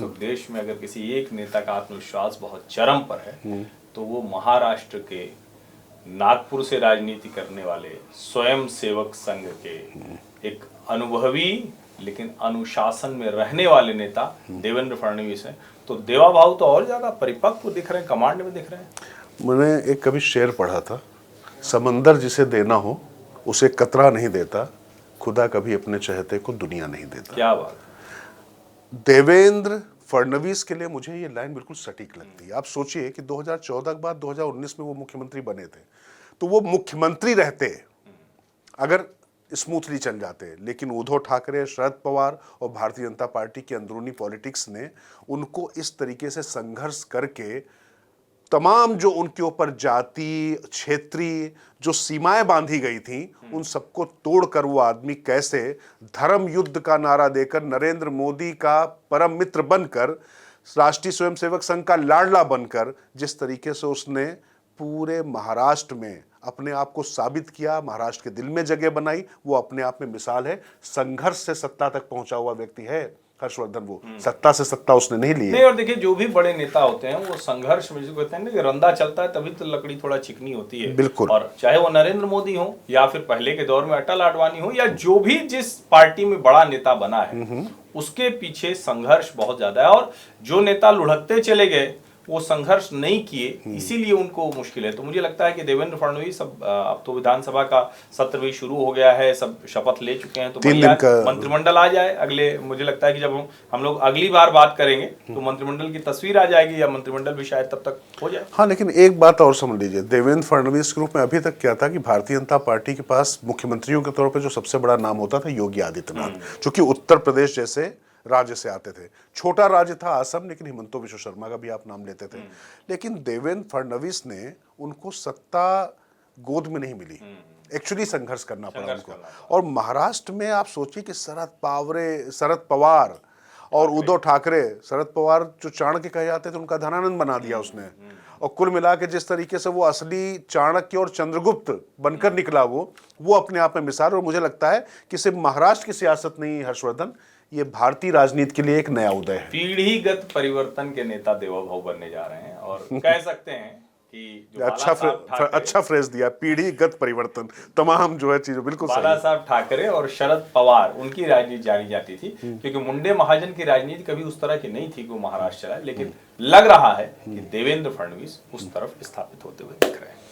अब देश में अगर किसी एक नेता का आत्मविश्वास बहुत चरम पर है तो वो महाराष्ट्र के नागपुर से राजनीति करने वाले स्वयं सेवक संघ के एक अनुभवी लेकिन अनुशासन में रहने वाले नेता देवेंद्र फडणवीस हैं। तो देवा भाऊ तो और ज्यादा परिपक्व दिख रहे हैं, कमांड में दिख रहे हैं। मैंने एक कभी शेर पढ़ा था, समंदर जिसे देना हो उसे कतरा नहीं देता, खुदा कभी अपने चहेते को दुनिया नहीं देता। क्या बात। देवेंद्र फडणवीस के लिए मुझे ये लाइन बिल्कुल सटीक लगती है। आप सोचिए कि 2014 के बाद 2019 में वो मुख्यमंत्री बने थे, तो वो मुख्यमंत्री रहते अगर स्मूथली चल जाते, लेकिन उद्धव ठाकरे, शरद पवार और भारतीय जनता पार्टी की अंदरूनी पॉलिटिक्स ने उनको इस तरीके से संघर्ष करके तमाम जो उनके ऊपर जाति क्षेत्रीय जो सीमाएं बांधी गई थी उन सबको तोड़कर वो आदमी कैसे धर्म युद्ध का नारा देकर नरेंद्र मोदी का परम मित्र बनकर राष्ट्रीय स्वयंसेवक संघ का लाडला बनकर जिस तरीके से उसने पूरे महाराष्ट्र में अपने आप को साबित किया, महाराष्ट्र के दिल में जगह बनाई, वो अपने आप में मिसाल है। संघर्ष से सत्ता तक पहुंचा हुआ व्यक्ति है हर्षवर्धन। वो सत्ता से सत्ता उसने नहीं ली है। नहीं, और देखिए जो भी बड़े नेता होते हैं वो संघर्ष में जिसको कहते हैं ना कि रंदा चलता है तभी तो लकड़ी थोड़ा चिकनी होती है। बिल्कुल। और चाहे वो नरेंद्र मोदी हो या फिर पहले के दौर में अटल आडवाणी हो या जो भी जिस पार्टी में बड़ा नेता बना है उसके पीछे संघर्ष बहुत ज्यादा है। और जो नेता लुढ़कते चले गए वो संघर्ष नहीं किए, इसीलिए उनको मुश्किल है। तो मुझे लगता है कि देवेंद्र फडणवीस अब तो विधानसभा का सत्र भी शुरू हो गया है, सब शपथ ले चुके हैं, तो मंत्रिमंडल आ जाए अगले। मुझे लगता है कि जब हम लोग अगली बार बात करेंगे तो मंत्रिमंडल की तस्वीर आ जाएगी या मंत्रिमंडल भी शायद तब तक हो जाए। हाँ, लेकिन एक बात और समझ लीजिए, देवेंद्र फडणवीस के रूप में अभी तक क्या था कि भारतीय जनता पार्टी के पास मुख्यमंत्रियों के तौर पर जो सबसे बड़ा नाम होता था योगी आदित्यनाथ, जो कि उत्तर प्रदेश जैसे राज्य से आते थे। छोटा राज्य था असम, लेकिन हिमंतो विश्व शर्मा का भी आप नाम लेते थे। लेकिन देवेंद्र फडणवीस ने उनको सत्ता गोद में नहीं मिली, एक्चुअली संघर्ष करना पड़ा उनको। और महाराष्ट्र में आप सोचिए कि शरद पवार और उद्धव ठाकरे, शरद पवार जो चाणक्य कहे जाते थे उनका धनानंद बना दिया उसने। और कुल मिला के जिस तरीके से वो असली चाणक्य और चंद्रगुप्त बनकर निकला वो अपने आप में मिसाल। और मुझे लगता है कि सिर्फ महाराष्ट्र की सियासत नहीं, हर्षवर्धन, ये भारतीय राजनीति के लिए एक नया उदय है। पीढ़ीगत परिवर्तन के नेता देवा भाऊ बनने जा रहे हैं और कह सकते हैं कि अच्छा फ्रेज दिया, पीढ़ीगत परिवर्तन। तमाम जो है चीजें बिल्कुल सही। बाला साहब ठाकरे और शरद पवार उनकी राजनीति जानी जाती थी, क्योंकि मुंडे महाजन की राजनीति कभी उस तरह की नहीं थी कि वो महाराष्ट्र चलाए। लेकिन लग रहा है कि देवेंद्र फडणवीस उस तरफ स्थापित होते हुए दिख रहे हैं।